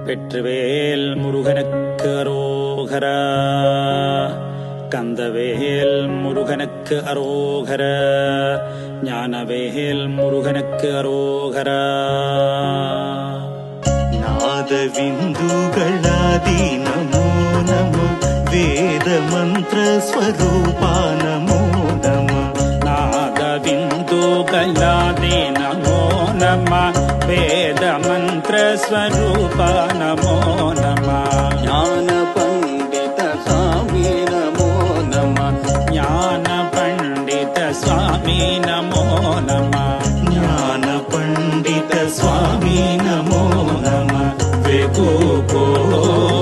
வெற்றிவேல் முருகனுக்கு அரோகரா. கந்தவேல் முருகனுக்கு அரோகரா. ஞானவேல் முருகனுக்கு அரோகரா. ನಾದವಿಂದುಗಳಾದಿ ನಮೋ ನಮ ವೇದ ಮಂತ್ರ ಸ್ವರೂಪ ನಮೋ ನಮ. ನಾದವಿಂದುಗಳಾದಿ ನಮೋ ನಮ ವೇದ ಮಂತ್ರ ಸ್ವರೂಪ ನಮೋ ನಮ. ಜ್ಞಾನ ಪಂಡಿತ ಸ್ವಾಮಿ ನಮೋ ನಮ. ಜ್ಞಾನ ಪಂಡಿತ ಸ್ವಾಮಿ ನಮೋ ನಮ. ಜ್ಞಾನ ಪಂಡಿತ ಸ್ವಾಮಿ ನಮೋ ನಮ. ವೇಕೋ